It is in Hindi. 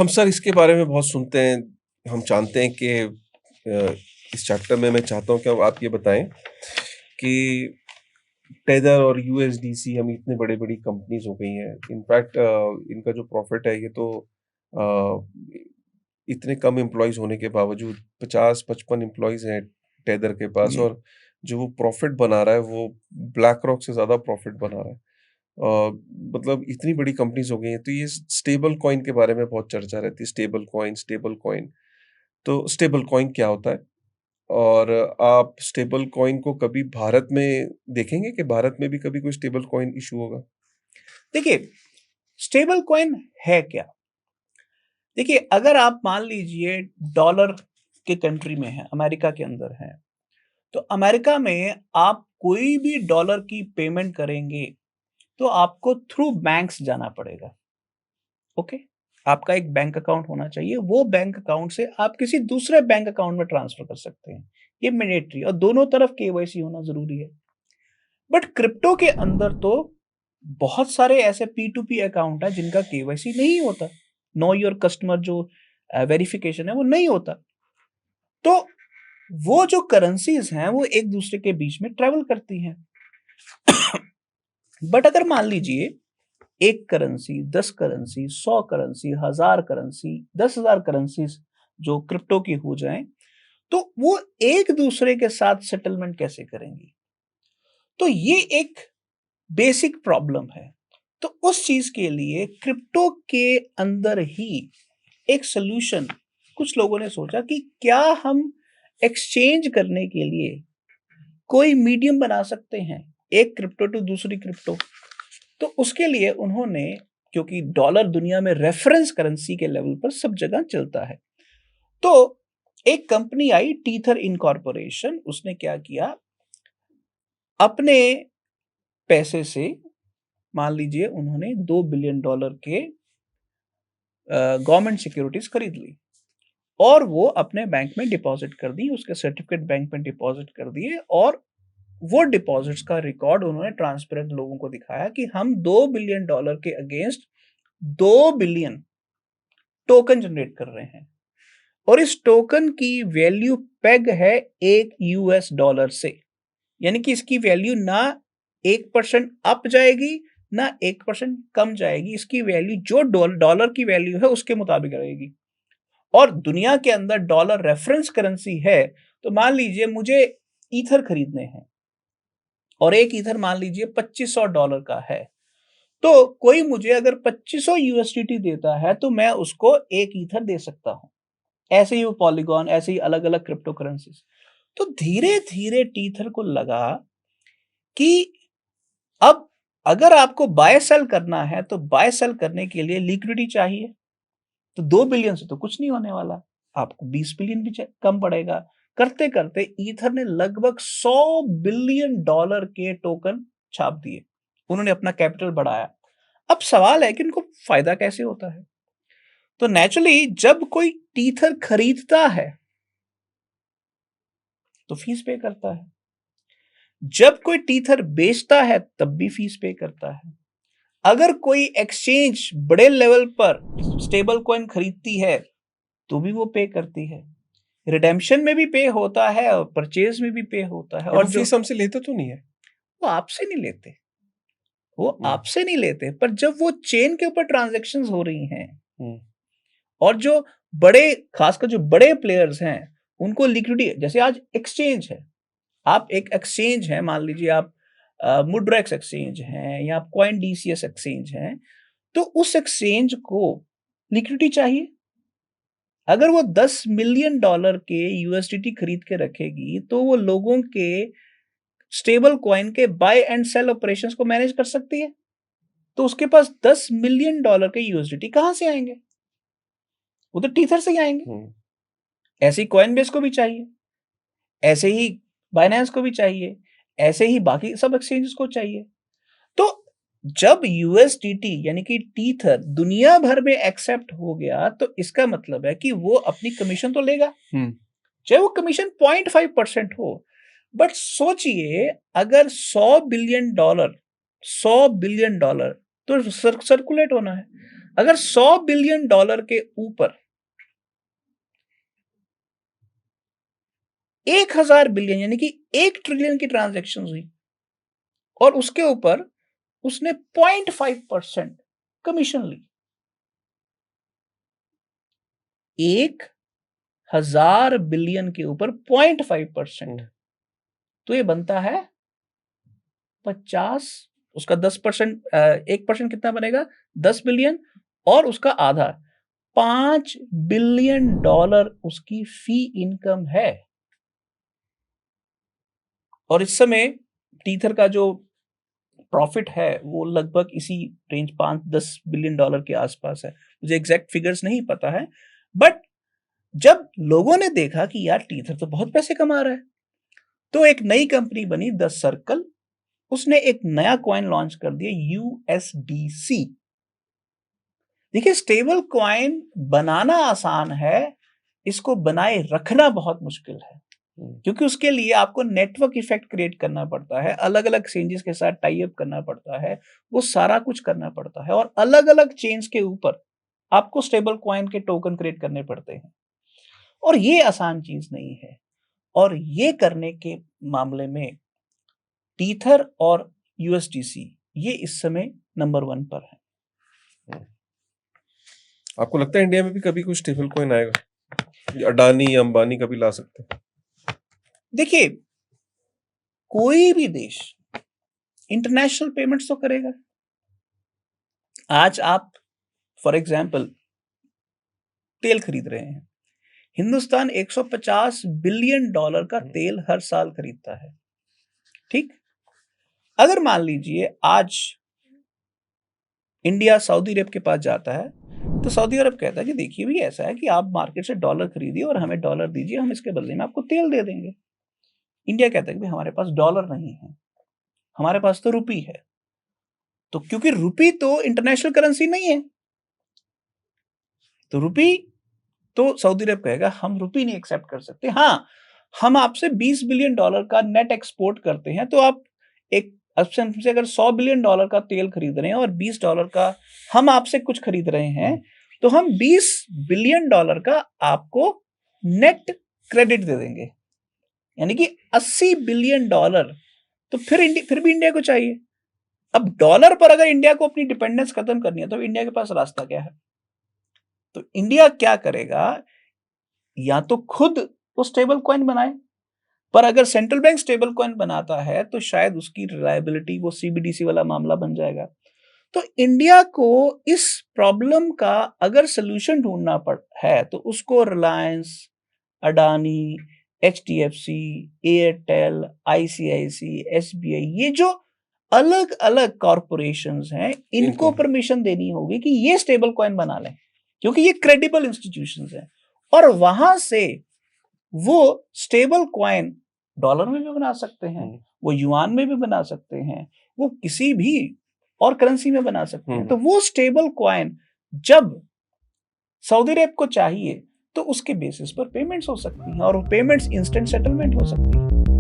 हम सर इसके बारे में बहुत सुनते हैं। हम जानते हैं कि इस चैप्टर में मैं चाहता हूँ कि अब आप ये बताएं कि टेदर और यूएसडीसी हम इतने बड़ी-बड़ी कंपनीज हो गई हैं। इनफैक्ट इनका जो प्रॉफिट है ये तो अ, इतने कम एम्प्लॉइज़ होने के बावजूद 50-55 एम्प्लॉइज़ हैं टेदर के पास जी। और जो वो प्रॉफिट बना रहा है वो ब्लैक रॉक से ज़्यादा प्रॉफिट बना रहा है। अ, मतलब इतनी बड़ी कंपनीज हो गई हैं तो ये स्टेबल कॉइन के बारे में बहुत चर्चा रहती है। स्टेबल कॉइन तो स्टेबल कॉइन क्या होता है? और आप स्टेबल कॉइन को कभी भारत में देखेंगे कि भारत में भी कभी कोई स्टेबल कॉइन इशू होगा? देखिए, स्टेबल कॉइन है क्या? देखिए, अगर आप मान लीजिए डॉलर के कंट्री में हैं, अमेरिका के अंदर हैं, तो अमेरिका में आप कोई भी डॉलर की पेमेंट करेंगे, तो आपको थ्रू बैंक्स जाना पड़ेगा, ओके? आपका एक बैंक अकाउंट होना चाहिए, वो बैंक अकाउंट से आप किसी दूसरे बैंक अकाउंट में ट्रांसफ़र कर सकते हैं। ये मैंडेटरी और दोनों तरफ केवाईसी होना ज़रूरी है। बट क्रिप्टो के अंदर तो बहुत सारे ऐसे पी2पी अकाउंट हैं जिनका केवाईसी नहीं होता। नो योर कस्टमर जो वेरिफिकेशन है वो नहीं होता। तो वो जो करेंसीज़ हैं वो एक दूसरे के बीच में ट्रैवल करती हैं। बट अगर मान लीजिए 1 currency, 10 currency, 100 currency, 1000 currency, 10,000 currencies जो क्रिप्टो की हो जाएँ, तो वो एक दूसरे के साथ सेटलमेंट कैसे करेंगी? तो ये एक बेसिक प्रॉब्लम है। तो उस चीज़ के लिए क्रिप्टो के अंदर ही एक सॉल्यूशन कुछ लोगों ने सोचा कि क्या हम एक्सचेंज करने के लिए कोई मीडियम बना सकते हैं, एक क्रिप्टो टू दूसरी क्रिप्टो। तो उसके लिए उन्होंने क्योंकि डॉलर दुनिया में रेफरेंस करेंसी के लेवल पर सब जगह चलता है। तो एक कंपनी आई टीथर इनकॉर्पोरेशन उसने क्या किया, अपने पैसे से मान लीजिए उन्होंने 2 बिलियन डॉलर के गवर्नमेंट सिक्योरिटीज़ खरीद ली और वो अपने बैंक में डिपॉज़िट कर दी, उसके सर्टिफ़िकेट बैंक में डिपॉज़िट कर दिए और वो डिपॉज़िट्स का रिकॉर्ड उन्होंने ट्रांसपेरेंट लोगों को दिखाया कि हम 2 बिलियन डॉलर के अगेंस्ट 2 बिलियन टोकन जनरेट कर रहे हैं और इस टोकन की वैल्यू पेग है 1 यूएस डॉलर से। यानी कि इसकी वैल्यू ना 1% अप जाएगी, ना 1% कम जाएगी। इसकी वैल्यू जो डॉलर की वैल्यू है उसके मुताबिक रहेगी। और दुनिया के अंदर डॉलर रेफरेंस करेंसी है, तो मान लीजिए मुझे ईथर खरीदने हैं और एक ईथर मान लीजिए $2500 का है। तो कोई मुझे अगर 2500 यूएसडीटी देता है, तो मैं उसको 1 ईथर दे सकता हूँ। ऐसे ही वो पॉलीगॉन, ऐसे ही अलग-अलग क्रिप्टो करेंसीज़। तो धीरे-धीरे टीथर को लगा कि अब अगर आपको बाय सेल करना है, तो बाय सेल करने के लिए लिक्विडिटी चाहिए। तो 2 बिलियन से तो कुछ नहीं होने वाला। आपको 20 बिलियन भी कम पड़ेगा। करते-करते ईथर ने लगभग 100 बिलियन डॉलर के टोकन छाप दिए। उन्होंने अपना कैपिटल बढ़ाया। अब सवाल है कि उनको फ़ायदा कैसे होता है? तो नेचुरली जब कोई टीथर खरीदता है, तो फीस पे करता है। जब कोई टीथर बेचता है, तब भी फीस पे करता है। अगर कोई एक्सचेंज बड़े लेवल पर स्टेबल कॉइन खरीदती है, तो भी वो पे करती है। रिडेम्पशन में भी पे होता है और परचेज़ में भी पे होता है बट और वो जो फीस हमसे लेते तो नहीं है। वो आपसे नहीं लेते, वो हुँ, आपसे नहीं लेते, पर जब वो चेन के ऊपर ट्रांज़ैक्शंस हो रही हैं हुँ, और जो बड़े खासकर जो बड़े प्लेयर्स हैं, उनको लिक्विडिटी जैसे आज एक्सचेंज है। आप एक एक्सचेंज है, मान लीजिए आप मुड्रेक्स एक्सचेंज हैं या आप कॉइनडीसीएस एक्सचेंज हैं, तो उस एक्सचेंज को लिक्विडिटी चाहिए। अगर वो 10 मिलियन डॉलर के यूएसडीटी खरीद के रखेगी, तो वो लोगों के स्टेबल कॉइन के बाय एंड सेल ऑपरेशंस को मैनेज कर सकती है। तो उसके पास 10 मिलियन डॉलर के यूएसडीटी कहाँ से आएँगे? वो तो टीथर से ही आएँगे। हुँ। ऐसे ही कॉइनबेस को भी चाहिए, ऐसे ही बायनेंस को भी चाहिए, ऐसे ही बाकी सब एक्सचेंजेस को चाहिए। तो जब यूएसडीटी यानी कि टीथर दुनिया भर में एक्सेप्ट हो गया, तो इसका मतलब है कि वो अपनी कमीशन तो लेगा, हुँ, चाहे वो कमीशन 0.5% हो। बट सोचिए अगर 100 बिलियन डॉलर तो सर्कुलेट होना है। अगर $100 बिलियन के ऊपर 1000 बिलियन यानी कि 1 ट्रिलियन की ट्रांजैक्शन हुई और उसके ऊपर उसने 0.5% कमीशन ली, 1000 बिलियन के ऊपर 0.5%, तो ये बनता है 50, उसका 10%, 1% कितना बनेगा? 10 बिलियन, और उसका आधा $5 बिलियन उसकी फी इनकम है। और इस समय टीथर का जो प्रॉफिट है वो लगभग इसी रेंज 5-10 बिलियन डॉलर के आसपास है। मुझे एग्जैक्ट फिगर्स नहीं पता है, बट जब लोगों ने देखा कि यार टीथर तो बहुत पैसे कमा रहा है, तो एक नई कंपनी बनी द सर्कल, उसने एक नया कॉइन लॉन्च कर दिया USDC। देखिए, स्टेबल कॉइन बनाना आसान है, इसको बनाए रखना बहुत मुश्किल है, क्योंकि उसके लिए आपको नेटवर्क इफेक्ट क्रिएट करना पड़ता है, अलग अलग एक्सचेंजेस के साथ टाई अप करना पड़ता है, वो सारा कुछ करना पड़ता है, और अलग अलग चेन्स के ऊपर आपको स्टेबल कॉइन के टोकन क्रिएट करने पड़ते हैं, और ये आसान चीज नहीं है। और ये करने के मामले में टीथर और USDC ये इस समय नंबर 1 पर है। आपको लगता है इंडिया में भी कभी कुछ स्टेबल कॉइन आएगा? अडानी अंबानी कभी ला सकते हैं? देखिए, कोई भी देश इंटरनेशनल पेमेंट्स तो करेगा। आज आप फॉर एग्जांपल तेल खरीद रहे हैं, हिंदुस्तान 150 बिलियन डॉलर का तेल हर साल खरीदता है, ठीक? अगर मान लीजिए आज इंडिया सऊदी अरब के पास जाता है, तो सऊदी अरब कहता है कि देखिए भी ऐसा है कि आप मार्केट से डॉलर खरीदिए और हमें डॉलर दीजिए, हम इसके बदले में आपको तेल दे देंगे। इंडिया कहता है कि हमारे पास डॉलर नहीं है, हमारे पास तो रुपी है। तो क्योंकि रुपी तो इंटरनेशनल करेंसी नहीं है, तो रुपी तो सऊदी अरब कहेगा हम रुपी नहीं एक्सेप्ट कर सकते। हाँ, हम आपसे $20 बिलियन का नेट एक्सपोर्ट करते हैं, तो आप एक ऑप्शन से अगर $100 बिलियन का तेल खरीद रहे हैं और $20 का हम आपसे कुछ खरीद रहे हैं, तो हम $20 बिलियन का आपको नेट क्रेडिट दे देंगे, यानी कि $80 बिलियन। तो फिर भी इंडिया को चाहिए। अब डॉलर पर अगर इंडिया को अपनी डिपेंडेंस खत्म करनी है, तो इंडिया के पास रास्ता क्या है? तो इंडिया क्या करेगा, या तो खुद वो स्टेबल कॉइन बनाए, पर अगर सेंट्रल बैंक स्टेबल कॉइन बनाता है तो शायद उसकी रिलायबिलिटी वो CBDC वाला मामला बन जाएगा। तो इंडिया को इस प्रॉब्लम का अगर सोल्यूशन ढूंढना है, तो उसको Reliance, Adani, HDFC, Airtel, ICICI, SBI, ये जो अलग अलग कॉरपोरेशंस हैं, इनको परमिशन देनी होगी कि ये स्टेबल कॉइन बना लें, क्योंकि ये क्रेडिबल इंस्टीट्यूशंस हैं, और वहां से वो स्टेबल कॉइन डॉलर में भी बना सकते हैं, वो युआन में भी बना सकते हैं, वो किसी भी और करेंसी में बना सकते हैं। तो वो स्टेबल कॉइन जब सऊदी अरब को चाहिए, तो उसके बेसिस पर पेमेंट्स हो सकती हैं, और वो पेमेंट्स इंस्टेंट सेटलमेंट हो सकती हैं।